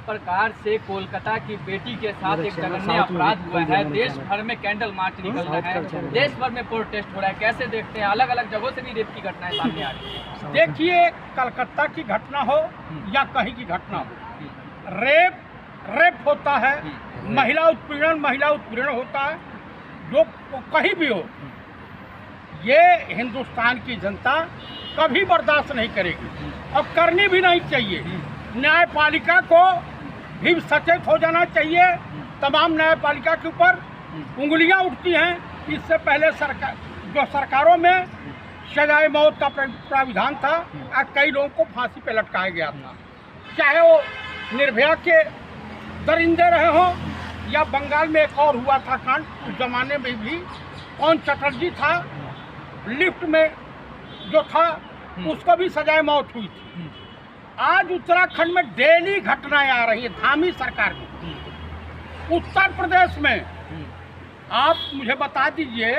प्रकार से कोलकाता की बेटी के साथ एक जघन्य अपराध हुआ है, देश भर में कैंडल मार्च निकल रहा है, देश भर में प्रोटेस्ट हो रहा है, कैसे देखते हैं? अलग अलग जगहों से भी रेप की घटनाएं सामने आ रही है। देखिए, कलकत्ता की घटना हो या कहीं की घटना हो, रेप होता है, महिला उत्पीड़न होता है, जो कहीं भी हो, ये हिंदुस्तान की जनता कभी बर्दाश्त नहीं करेगी और करनी भी नहीं चाहिए। न्यायपालिका को भी सचेत हो जाना चाहिए। तमाम न्यायपालिका के ऊपर उंगलियां उठती हैं। इससे पहले सरकारों में सजाए मौत का प्राविधान था और कई लोगों को फांसी पे लटकाया गया था, चाहे वो निर्भया के दरिंदे रहे हों या बंगाल में एक और हुआ था कांड, उस जमाने में भी कौन चटर्जी था, लिफ्ट में जो था उसको भी सजाए मौत हुई थी। आज उत्तराखंड में डेली घटनाएं आ रही है धामी सरकार में। उत्तर प्रदेश में आप मुझे बता दीजिए,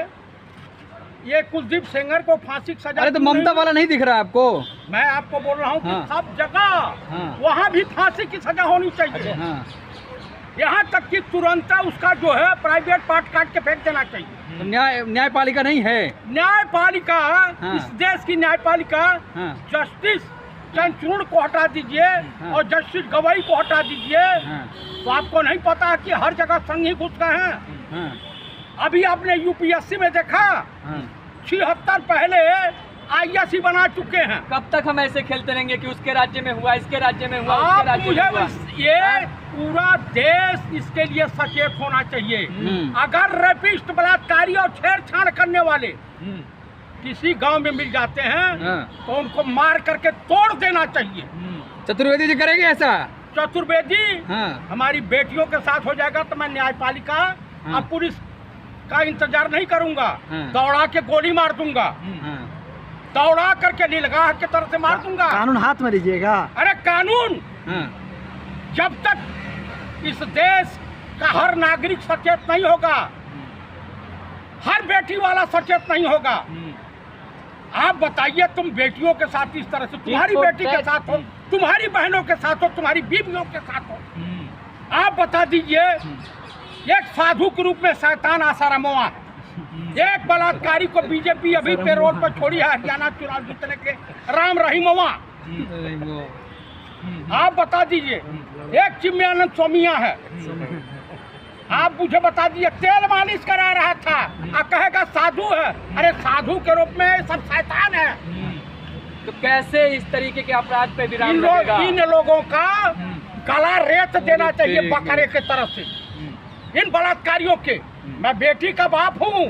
ये कुलदीप सेंगर को फांसी की सजा। अरे तो ममता वाला नहीं दिख रहा आपको? मैं आपको बोल रहा हूँ कि सब जगह वहाँ भी फांसी की सजा होनी चाहिए। यहाँ तक कि तुरंत उसका जो है प्राइवेट पार्ट काट के फेंक देना चाहिए। तो न्यायपालिका नहीं है? न्यायपालिका, इस देश की न्यायपालिका, जस्टिस चंद्रचूड़ को हटा दीजिए और जस्टिस गवाई को हटा दीजिए, तो आपको नहीं पता कि हर जगह संघ ही घुस गए हैं। अभी आपने यूपीएससी में देखा, 76 पहले IAS बना चुके हैं। कब तक हम ऐसे खेलते रहेंगे कि उसके राज्य में हुआ, इसके राज्य में हुआ, उसके राज्य में हुआ? ये पूरा देश इसके लिए सचेत होना चाहिए। अगर रेपिस्ट, बलात्कारी और छेड़छाड़ करने वाले किसी गांव में मिल जाते हैं तो उनको मार करके तोड़ देना चाहिए। चतुर्वेदी जी करेंगे ऐसा? चतुर्वेदी हमारी बेटियों के साथ हो जाएगा तो मैं न्यायपालिका और पुलिस का इंतजार नहीं करूंगा, दौड़ा के गोली मार दूंगा, दौड़ा करके नीलगाह की तरफ से मार दूंगा। कानून हाथ में लीजिएगा। अरे कानून, जब तक इस देश का हर नागरिक सचेत नहीं होगा, हर बेटी वाला सचेत नहीं होगा। आप बताइए, तुम बेटियों के साथ इस तरह से, तुम्हारी बेटी के साथ हो, तुम्हारी बहनों के साथ हो, तुम्हारी बीवियों के साथ हो, आप बता दीजिए, एक साधु के रूप में शैतान आसाराम है, एक बलात्कारी को बीजेपी अभी पेरोल पर छोड़ी है हरियाणा चुनाव जीतने के, राम रहीमवा। आप बता दीजिए, एक चिन्मयानंद स्वामिया है, आप मुझे बता दीजिए, तेल मालिश करा रहा था और कहेगा साधु है। अरे साधु के रूप में सब शैतान है। तो कैसे इस तरीके के अपराध पे विराम लगेगा? इन लोगों का गला रेत देना चाहिए बकरे के तरफ से, इन बलात्कारियों के। मैं बेटी का बाप हूँ,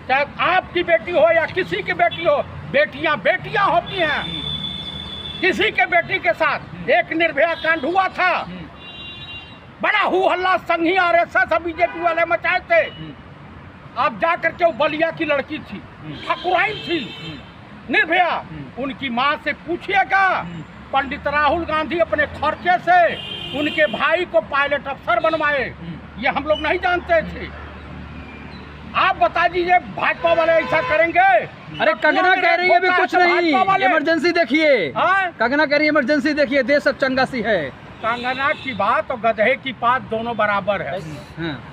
चाहे आपकी बेटी हो या किसी की बेटी हो, बेटियां बेटियां होती हैं। किसी के बेटी के साथ एक निर्भया कांड हुआ था, बड़ा हू हल्ला संघी RSS बीजेपी वाले मचाए थे। आप जा करके वो बलिया की लड़की थी, ठाकुराइन थी, निर्भया, उनकी माँ से पूछिएगा, पंडित राहुल गांधी अपने खर्चे से उनके भाई को पायलट अफसर बनवाए, ये हम लोग नहीं जानते थे। आप बता दीजिए, भाजपा वाले ऐसा करेंगे? अरे कंगना कह रही है भी कुछ नहीं, इमरजेंसी देखिए। कंगना कह रही है इमरजेंसी देखिए, देश सब चंगा सी है। कंगना की बात और गधे की बात दोनों बराबर है।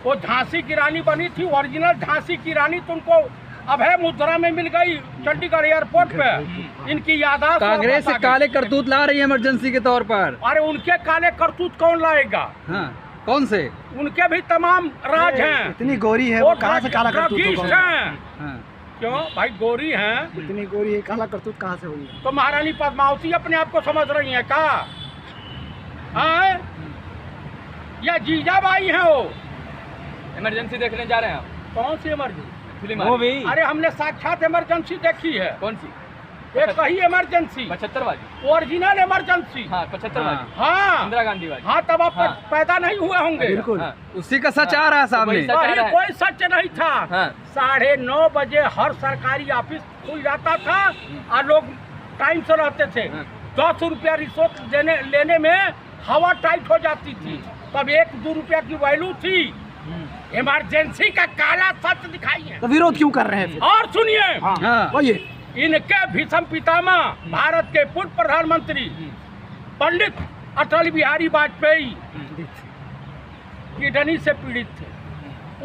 वो झांसी की रानी बनी थी, ओरिजिनल झांसी की रानी, तो उनको अभय मुद्रा में मिल गई चंडीगढ़ एयरपोर्ट पे। इनकी यादाश्त, कांग्रेस से काले करतूत ला रही है इमरजेंसी के तौर पर। अरे उनके काले करतूत कौन लाएगा? कौन से? उनके भी तमाम राज हैं। इतनी गोरी है, वो कहाँ से काला करतूत होगा? क्यों भाई, गोरी हैं, इतनी गोरी है, काला करतूत कहाँ से होगी? तो महारानी पद्मावती अपने आप को समझ रही है क्या? या जीजाबाई है वो? इमरजेंसी देखने जा रहे हैं आप? कौन सी इमरजेंसी? वो भी? अरे हमने साक्षात इमरजेंसी देखी है। कौन सी? एक कही इमरजेंसी, 75 वाली, ओरिजिनल इमरजेंसी। हाँ 75 वाली, हाँ इंदिरा गांधी वाली। हाँ, तब आप पैदा नहीं हुए होंगे। बिल्कुल, उसी का सच आ रहा है सामने। कोई सच नहीं था। 9:30 बजे हर सरकारी ऑफिस खुल जाता था और लोग टाइम से रहते थे। 10 रुपया रिश्वत लेने में हवा टाइट हो जाती थी, तब 1-2 रुपया की वैल्यू थी। इमरजेंसी का काला सच दिखाई है, तो विरोध क्यों कर रहे हैं? और सुनिए, इनके भीषम पितामह भारत के पूर्व प्रधानमंत्री पंडित अटल बिहारी वाजपेयी किडनी से पीड़ित थे।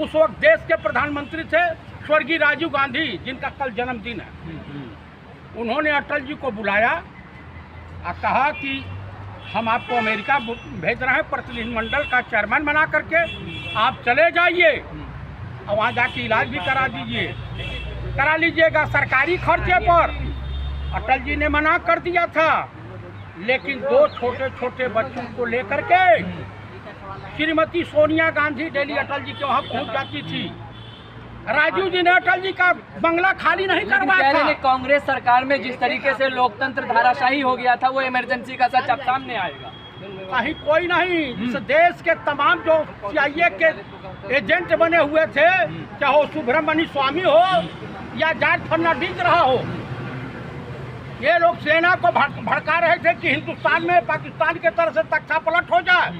उस वक्त देश के प्रधानमंत्री थे स्वर्गीय राजीव गांधी, जिनका कल जन्मदिन है। उन्होंने अटल जी को बुलाया और कहा कि हम आपको अमेरिका भेज रहे हैं प्रतिनिधिमंडल का चेयरमैन बना करके, आप चले जाइए और वहाँ जाके इलाज भी करा लीजिएगा सरकारी खर्चे पर। अटल जी ने मना कर दिया था, लेकिन 2 छोटे छोटे बच्चों को लेकर के श्रीमती सोनिया गांधी डेली अटल जी के वहाँ पहुँच जाती थी। राजीव जी ने अटल जी का बंगला खाली नहीं करवाया था। कांग्रेस सरकार में जिस तरीके से लोकतंत्र धाराशाही हो गया था, वो इमरजेंसी का सच अब सामने आएगा। कहीं कोई नहीं, जिस देश के तमाम जो CIA के एजेंट बने हुए थे, चाहे वो सुब्रमण्य स्वामी हो या जॉर्ज फर्नांडिस रहा हो, ये लोग सेना को भड़का रहे थे कि हिंदुस्तान में पाकिस्तान के तरफ से तख्ता पलट हो जाए।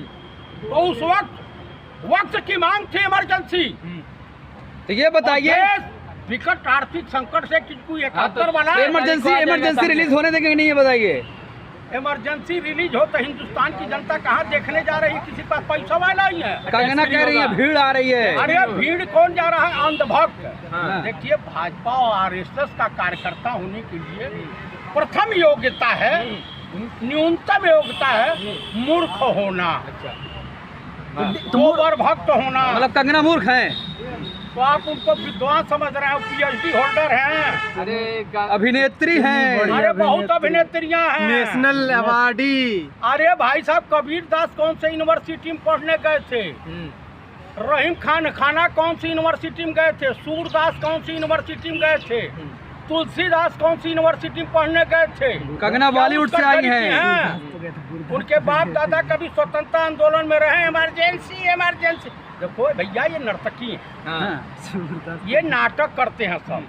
तो उस वक्त की मांग थी इमरजेंसी। तो ये बताइए, विकट आर्थिक संकट से कोई 71 वाला इमरजेंसी रिलीज होने देंगे नहीं, ये बताइए। इमरजेंसी रिलीज हो तो हिंदुस्तान की जनता कहाँ देखने जा रही है? किसी पास पैसा वाला ही है। कंगना कह रही है भीड़ आ रही है। अरे भीड़ कौन जा रहा है? अंधभक्त। देखिए, भाजपा और RSS का कार्यकर्ता होने के लिए प्रथम योग्यता है, न्यूनतम योग्यता है मूर्ख होना, गोबर भक्त होना। मतलब कंगना मूर्ख है तो आप उनको विद्वान समझ रहे हैं, PhD होल्डर हैं। अरे अभिनेत्री हैं। अरे बहुत अभिनेत्रियां हैं, नेशनल अवार्डी। अरे भाई साहब, कबीर दास कौन से यूनिवर्सिटी में पढ़ने गए थे? रहीम खान खाना कौन सी यूनिवर्सिटी में गए थे? सूरदास कौन सी यूनिवर्सिटी में गए थे? तुलसीदास कौन सी यूनिवर्सिटी में पढ़ने गए थे? कंगना बॉलीवुड से आई हैं। उनके बाप दादा कभी स्वतंत्रता आंदोलन में रहे। इमरजेंसी देखो भैया, ये नर्तकी हैं, ये नाटक करते हैं सब,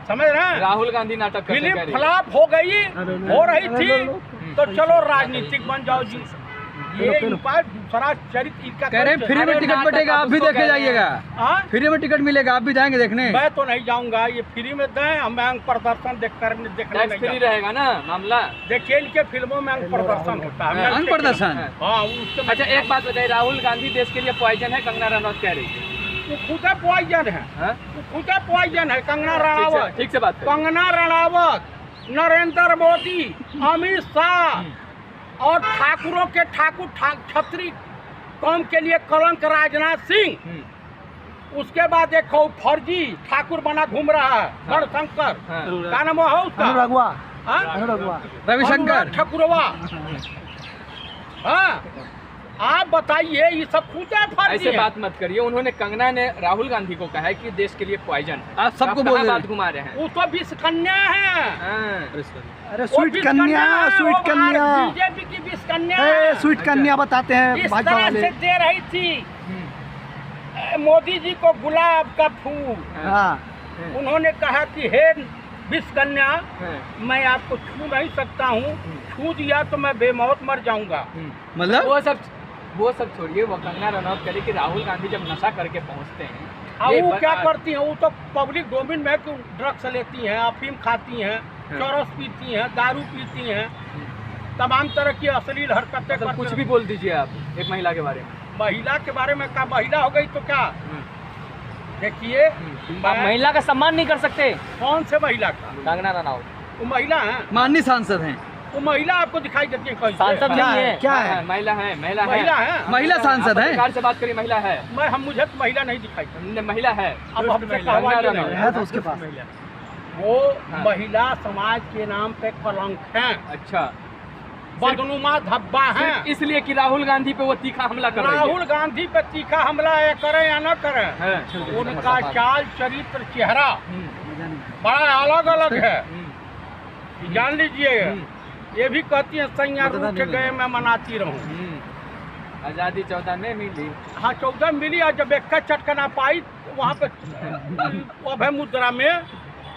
समझ रहे हैं? राहुल गांधी नाटक करते हैं। फिल्म फ्लॉप हो गई, हो रही थी, तो चलो राजनीतिक बन जाओ जी। ये उपाय दूसरा चरित्र का कह रहे हैं फ्री में टिकट बटेगा, आप भी देखे जाइएगा। फ्री में टिकट मिलेगा, आप भी जाएंगे देखने? मैं तो नहीं जाऊंगा, ये फ्री में दें, मैं अंग प्रदर्शन देखने फ्री रहेगा ना मामला। देखिए, इनके फिल्मों में अंग प्रदर्शन होता है। अंग प्रदर्शन? हाँ। अच्छा, एक बात बताइए, राहुल गांधी देश के लिए पॉइजन है, कंगना रनौत कह रही है। वो खुद पॉइजन है, वो खुद पॉइजन है। कंगना रनावत, ठीक से बात करें। कंगना रनावत, नरेंद्र मोदी, अमित शाह और ठाकुरों के ठाकुर छत्री कौम के लिए कलंक राजनाथ सिंह। उसके बाद एक फर्जी ठाकुर बना घूम रहा है गणशंकर, क्या नाम है उसका? अनुरागवा, रविशंकर ठाकुरवा। हाँ, आप बताइए, ये सब कुछ ऐसे बात मत करिए। उन्होंने, कंगना ने राहुल गांधी को कहा है कि देश के लिए पॉइजन है। आप सबको बोल रहे बात घुमा रहे हैं। वो तो विष कन्या है। अरे स्वीट कन्या, स्वीट कन्या, बीजेपी की विष कन्या, स्वीट कन्या बताते हैं इस भाजपा तरह वाले। से दे रही थी मोदी जी को गुलाब का फूल। हाँ, उन्होंने कहा कि हे विष कन्या, मैं आपको छू नहीं सकता हूँ, छू दिया तो मैं बेमौत मर जाऊंगा। मतलब वो सब छोड़िए। वो कंगना रनौत करे कि राहुल गांधी जब नशा करके पहुंचते हैं, वो क्या करती हैं? वो तो पब्लिक डोमेन में ड्रग्स लेती हैं, अफीम खाती हैं, चरस पीती हैं, दारू पीती हैं, तमाम तरह की अश्लील हरकतें करती हैं। कुछ भी बोल दीजिए आप एक महिला के बारे में। महिला के बारे में क्या? महिला हो गई तो क्या? देखिए, आप महिला का सम्मान नहीं कर सकते। कौन से महिला का? कंगना रनौत वो महिला है, माननीय सांसद हैं। वो महिला आपको दिखाई देती है? सांसद नहीं है, क्या है? महिला है, महिला है, महिला सांसद है। सरकार से बात करिए, महिला है। मुझे तो महिला नहीं दिखाई, महिला है। अब हमसे कहवा ये नहीं है तो उसके पास वो महिला समाज के नाम पे कलंक है। अच्छा, बदनुमा धब्बा है। इसलिए कि राहुल गांधी पे वो तीखा हमला कर रही है। राहुल गांधी पे तीखा हमला करे या न करे, उनका चाल चरित्र चेहरा बड़ा अलग अलग है, जान लीजिए। ये भी कहती है सैया रूठ गए मैं मनाती रहूं। आज़ादी 14 में मिली। हाँ, 14 मिली, और जब एक चटकना पाई वहाँ पे अभय मुद्रा में,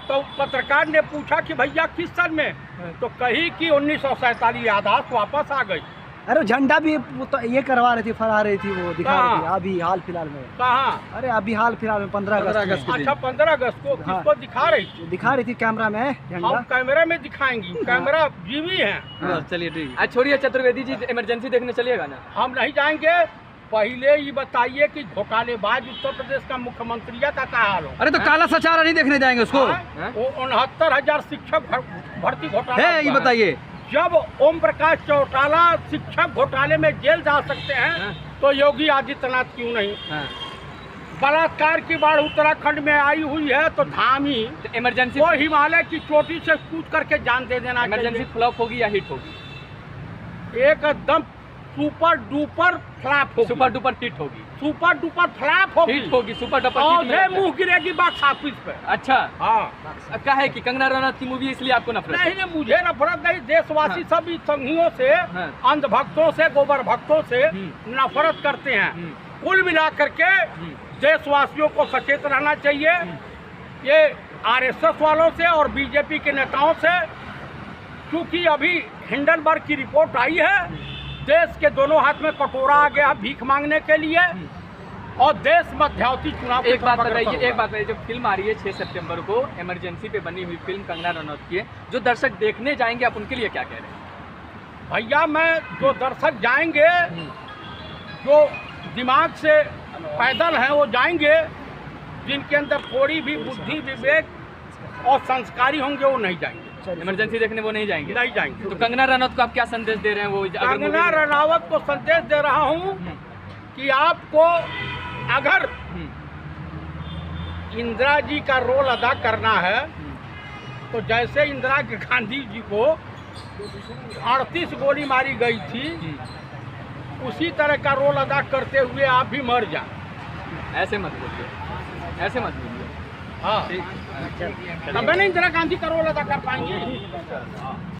तो पत्रकार ने पूछा कि भैया किस सन में? तो कही कि 1947 यादाश्त वापस आ गई। अरे झंडा भी वो तो ये करवा रही थी, फहरा रही थी, वो दिखा रही थी कहाँ? अभी हाल फिलहाल में। कहाँ? अरे अभी हाल फिलहाल में 15 15 अगस्त अगस्त में। के अच्छा 15 अगस्त को हाँ। किसको दिखा रही थी? दिखा रही थी कैमरा में झंडा। हम कैमरा में दिखाएंगी, कैमरा जीवी है। हाँ, चलिए ठीक है। आज छोड़िए चतुर्वेदी जी, इमरजेंसी देखने चलिएगा ना। हम नहीं जाएंगे। पहले ये बताइए कि घोटालेबाज उत्तर प्रदेश का मुख्यमंत्री का क्या हाल हो? अरे तो काला सचारा नहीं देखने जाएंगे उसको? हाँ? वो 69,000 शिक्षक भर्ती घोटाला है ये हुआ बताइए। जब ओम प्रकाश चौटाला शिक्षक घोटाले में जेल जा सकते हैं हाँ। तो योगी आदित्यनाथ क्यों नहीं? हाँ। बलात्कार की बाढ़ उत्तराखंड में आई हुई है तो धामी तो इमरजेंसी वो हिमालय की चोटी से कूद करके जान दे देना इमरजेंसी फ्लॉप होगी या हिट होगी? चाहिए। एकदम सुपर डुपर फ्लैप होगी। सुपर डुपर हिट होगी। सुपर डुपर फ्लैप होगी। हिट होगी, सुपर डुपर और हिट नहीं मुंह होता। गिरेगी बॉक्स ऑफिस पे। अच्छा, हाँ क्या है कि कंगना रनौत की मूवी इसलिए आपको नफरत है? नहीं मुझे नफरत नहीं, देशवासी हाँ। सभी संघियों से, हाँ। अंधभक्तों से, गोबर भक्तों से नफरत करते हैं। कुल मिला करके देशवासियों को सचेत रहना चाहिए। ये आरएसएस वालों से और बीजेपी के नेताओं से, क्योंकि अभी हिंडनबर्ग की रिपोर्ट आई है, देश के दोनों हाथ में कटोरा आ गया भीख मांगने के लिए और देश मध्यावधि चुनाव की एक बात तरफ अग्रसर बताइए, एक होगा। बात बताइए, जो फिल्म आ रही है 6 सितंबर को, इमरजेंसी पे बनी हुई फिल्म कंगना रनौत की है, जो दर्शक देखने जाएंगे आप उनके लिए क्या कह रहे हैं? भैया मैं जो दर्शक जाएंगे, जो दिमाग से पैदल हैं वो जाएंगे, जिनके अंदर थोड़ी भी बुद्धि विवेक और संस्कारी होंगे वो नहीं जाएंगे। इमरजेंसी देखने वो नहीं जाएंगे? नहीं जाएंगे। तो कंगना रनौत को आप क्या संदेश दे रहे हैं? वो अगर कंगना movie- रनावत को संदेश दे रहा हूँ कि आपको अगर इंदिरा जी का रोल अदा करना है तो जैसे इंदिरा गांधी जी को 38 गोली मारी गई थी, उसी तरह का रोल अदा करते हुए आप भी मर जाए। ऐसे मत बोलिए, ऐसे मत बोलिए। हाँ, तब ना इंदिरा गांधी का रोल अदा कर पाएंगे।